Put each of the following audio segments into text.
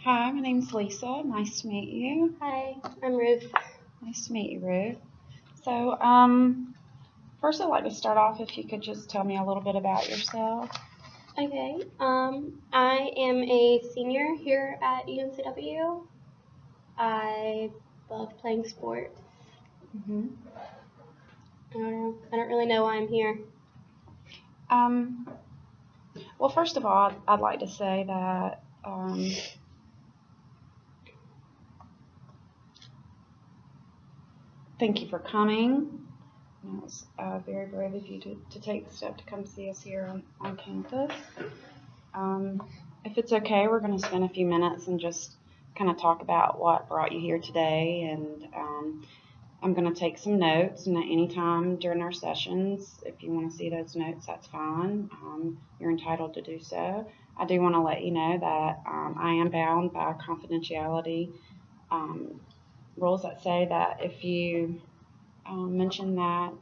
Hi, my name's Lisa. Nice to meet you. Hi, I'm Ruth. Nice to meet you, Ruth. So, first I'd like to start off if you could just tell me a little bit about yourself. Okay, I am a senior here at UNCW. I love playing sports. Mm-hmm. I don't really know why I'm here. Well, first of all, I'd like to say that thank you for coming. It was very brave of you to take the step to come see us here on campus. If it's okay, we're going to spend a few minutes and just kind of talk about what brought you here today, and I'm going to take some notes, and at any time during our sessions, if you want to see those notes, that's fine. You're entitled to do so. I do want to let you know that I am bound by confidentiality rules that say that if you mention that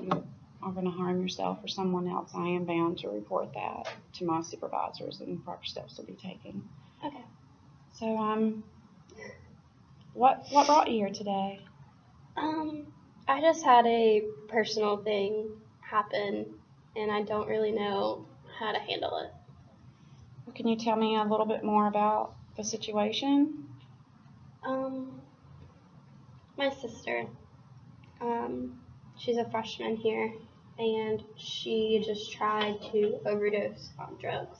you are going to harm yourself or someone else, I am bound to report that to my supervisors, and proper steps will be taken. Okay. So, what brought you here today? I just had a personal thing happen, and I don't really know how to handle it. Well, can you tell me a little bit more about the situation? My sister, she's a freshman here, and she just tried to overdose on drugs.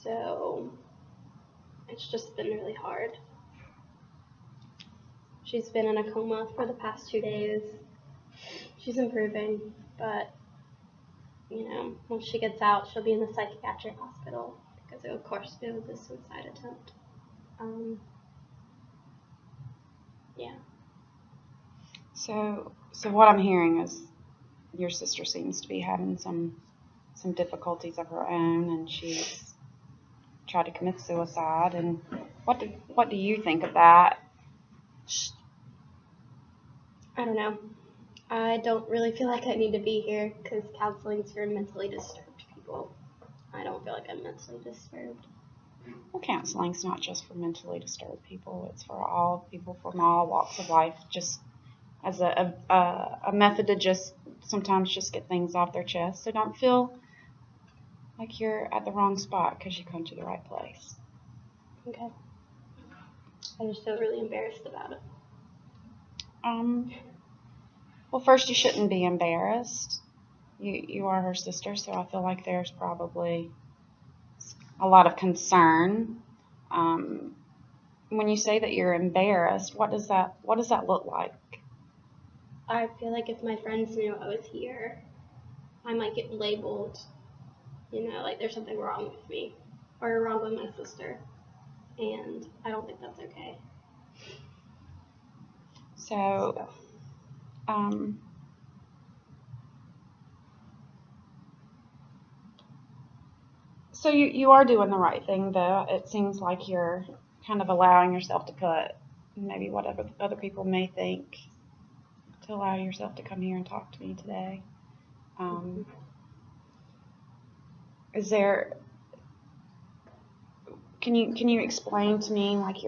So it's just been really hard. She's been in a coma for the past 2 days. She's improving, but once she gets out, she'll be in the psychiatric hospital because, of course, it was a suicide attempt. Yeah. So what I'm hearing is your sister seems to be having some difficulties of her own, and she's tried to commit suicide. And what do you think of that? I don't know. I don't really feel like I need to be here because counseling's for mentally disturbed people. I don't feel like I'm mentally disturbed. Well, counseling's not just for mentally disturbed people. It's for all people from all walks of life, just as a method to just sometimes just get things off their chest. So don't feel like you're at the wrong spot because you come to the right place. Okay. I just feel really embarrassed about it. Well, first, you shouldn't be embarrassed. You are her sister, so I feel like there's probably a lot of concern. When you say that you're embarrassed, what does that look like? I feel like if my friends knew I was here, I might get labeled, like there's something wrong with me or wrong with my sister, and I don't think that's okay. So you are doing the right thing, though. It seems like you're kind of allowing yourself to put maybe whatever other people may think to allow yourself to come here and talk to me today. Is there? Can you explain to me like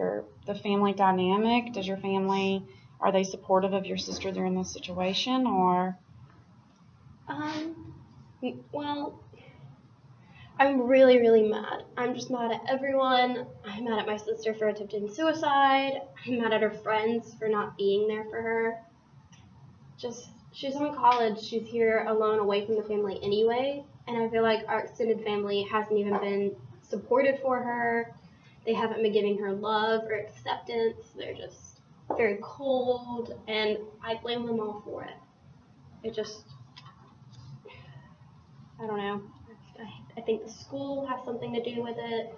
the family dynamic? Does your family, are they supportive of your sister during this situation, or? Well, I'm really, really mad. I'm just mad at everyone. I'm mad at my sister for attempting suicide. I'm mad at her friends for not being there for her. She's in college. She's here alone, away from the family anyway. And I feel like our extended family hasn't even been supportive for her. They haven't been giving her love or acceptance. They're just very cold, and I blame them all for it. I don't know. I think the school has something to do with it.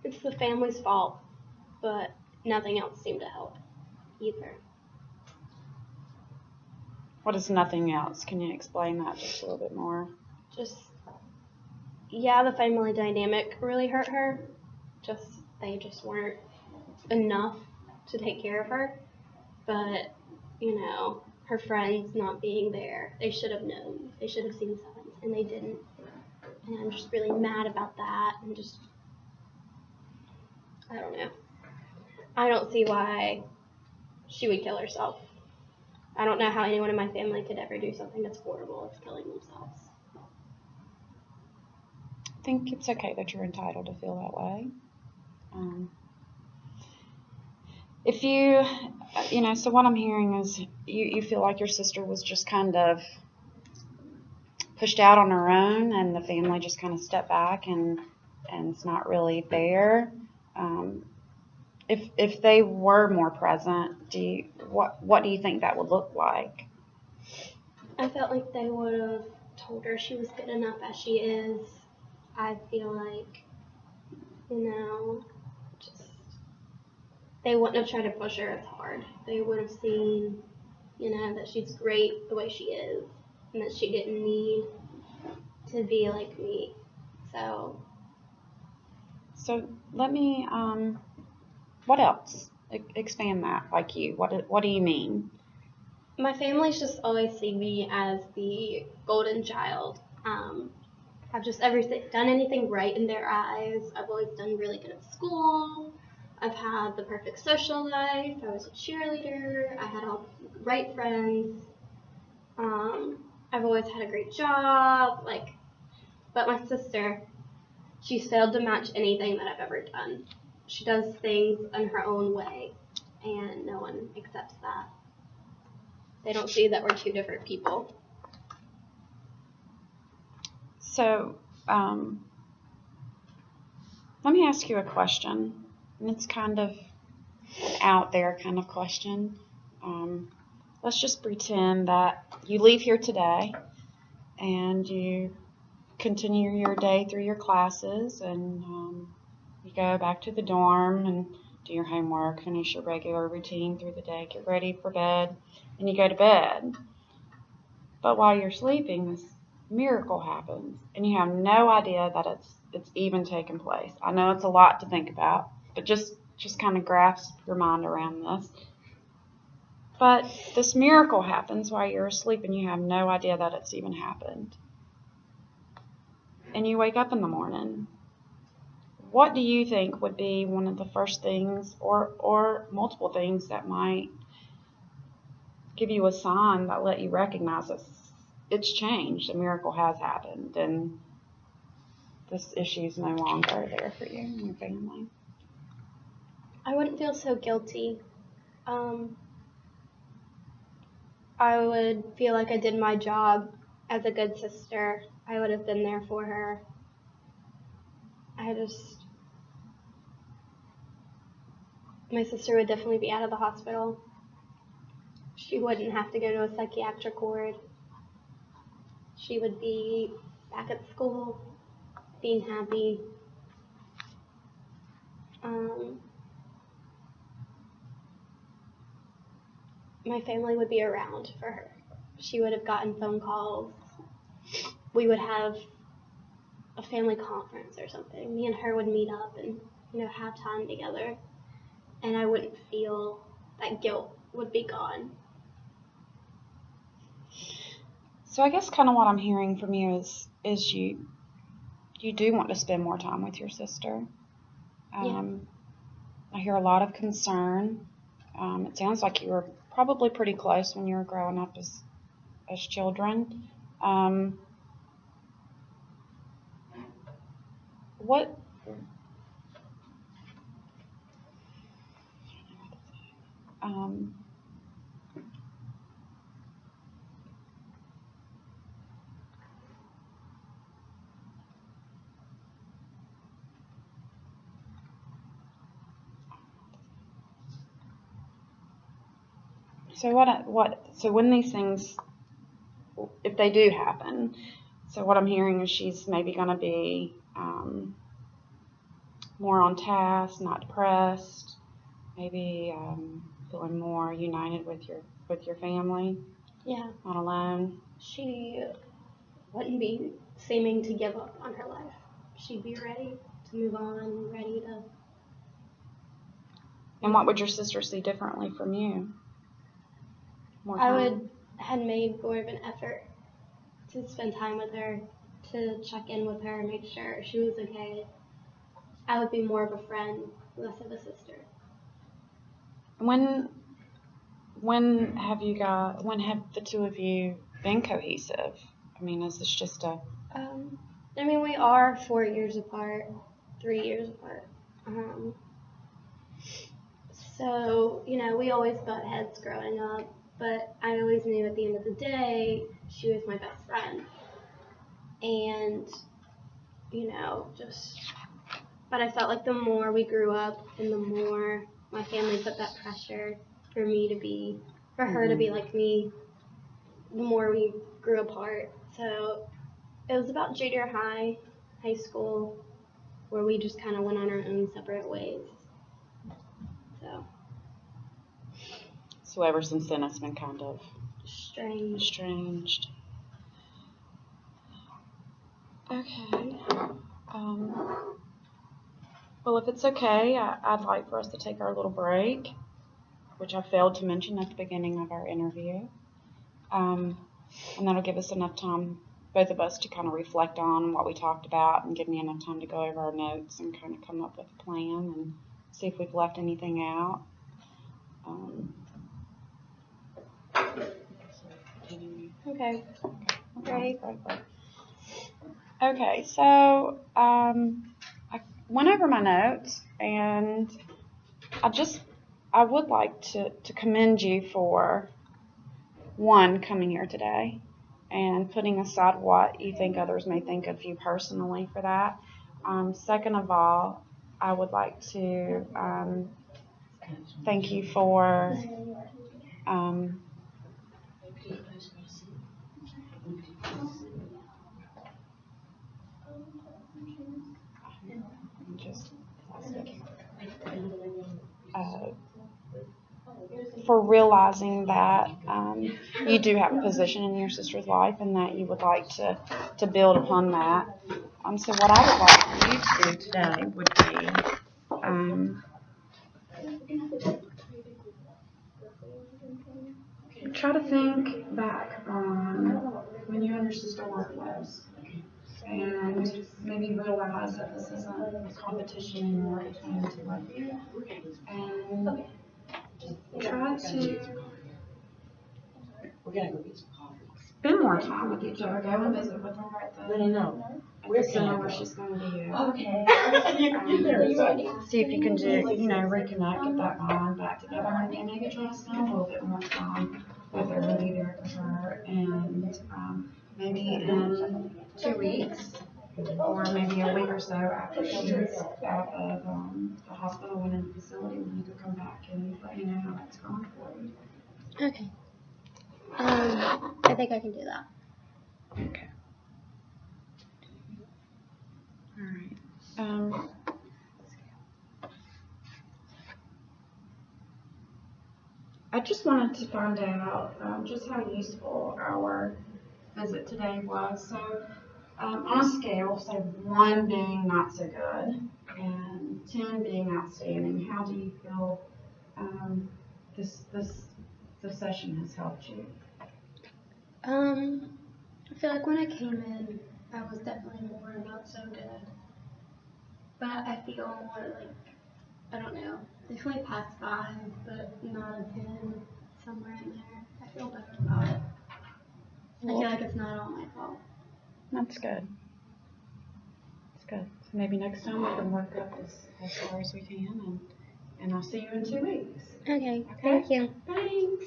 It's the family's fault, but nothing else seemed to help either. What is nothing else? Can you explain that just a little bit more? The family dynamic really hurt her. They just weren't enough to take care of her. But, her friends not being there, they should have known. They should have seen signs, and they didn't. And I'm just really mad about that, and just, I don't know. I don't see why she would kill herself. I don't know how anyone in my family could ever do something that's horrible as killing themselves. I think it's okay that you're entitled to feel that way. If so what I'm hearing is you feel like your sister was just kind of pushed out on her own, and the family just kind of stepped back, and it's not really there. If they were more present, what do you think that would look like? I felt like they would have told her she was good enough as she is. I feel like, just they wouldn't have tried to push her as hard. They would have seen, that she's great the way she is, and that she didn't need to be like me. So let me, what else? Expand that, like you. What do you mean? my family's just always seen me as the golden child. I've just done anything right in their eyes. I've always done really good at school. I've had the perfect social life. I was a cheerleader. I had all the right friends. I've always had a great job. But my sister, she's failed to match anything that I've ever done. She does things in her own way, and no one accepts that. They don't see that we're two different people. So, let me ask you a question, and it's kind of an out there kind of question. Let's just pretend that you leave here today, and you continue your day through your classes, and you go back to the dorm and do your homework, finish your regular routine through the day, get ready for bed, and you go to bed. But while you're sleeping, this miracle happens, and you have no idea that it's even taken place. I know it's a lot to think about, but just kind of grasp your mind around this. But this miracle happens while you're asleep, and you have no idea that it's even happened. And you wake up in the morning. What do you think would be one of the first things, or multiple things, that might give you a sign that let you recognize that it's changed, a miracle has happened, and this issue is no longer there for you and your family? I wouldn't feel so guilty. I would feel like I did my job as a good sister. I would have been there for her. My sister would definitely be out of the hospital. She wouldn't have to go to a psychiatric ward. She would be back at school, being happy. My family would be around for her. She would have gotten phone calls. We would have a family conference or something. Me and her would meet up and, have time together. And I wouldn't feel that guilt would be gone. So I guess kind of what I'm hearing from you is you do want to spend more time with your sister. Yeah. I hear a lot of concern. It sounds like you were probably pretty close when you were growing up as children. So when these things, if they do happen, so what I'm hearing is she's maybe going to be more on task, not depressed, maybe feeling more united with your family. Yeah. Not alone. She wouldn't be seeming to give up on her life. She'd be ready to move on, ready to... And what would your sister see differently from you? I would have made more of an effort to spend time with her, to check in with her and make sure she was okay. I would be more of a friend, less of a sister. When have the two of you been cohesive? I mean, is this just a... We are 4 years apart, 3 years apart. So, we always butt heads growing up, but I always knew at the end of the day, she was my best friend. And, but I felt like the more we grew up and the more my family put that pressure for her to be like me, the more we grew apart. So it was about junior high school, where we just kind of went on our own separate ways. So ever since then, it's been kind of estranged. Okay. Well, if it's okay, I'd like for us to take our little break, which I failed to mention at the beginning of our interview. And that'll give us enough time, both of us, to kind of reflect on what we talked about and give me enough time to go over our notes and kind of come up with a plan and see if we've left anything out. Okay. Great. Okay, so I went over my notes, and I would like to commend you for, one, coming here today and putting aside what you think others may think of you personally for that. Second of all, I would like to thank you for for realizing that you do have a position in your sister's life and that you would like to build upon that. So what I would like for you to do today would be try to think back on when you and your sister were close, and maybe realize that this isn't a competition anymore between the two of you, and try to spend more time with each other. Go and visit with her at the center where she's going to be at. Okay. See if you can reconnect, get that bond back together, and maybe try to spend a little bit more time with her, be there for her, and maybe in 2 weeks, or maybe a week or so after she's out of the hospital and in the facility, we need to come back and let you know how that's going for you. Okay. I think I can do that. Okay. All right. I just wanted to find out just how useful our visit today was. So, on a scale, so 1 being not so good and 10 being outstanding, how do you feel this session has helped you? I feel like when I came in, I was definitely more not so good. But I feel more like, I don't know, definitely past 5, but not a 10, somewhere in there. I feel better about it. I feel like it's not all my fault. That's good. That's good. So maybe next time we can work up as far as we can, and I'll see you in 2 weeks. Okay. Thank you. Thanks.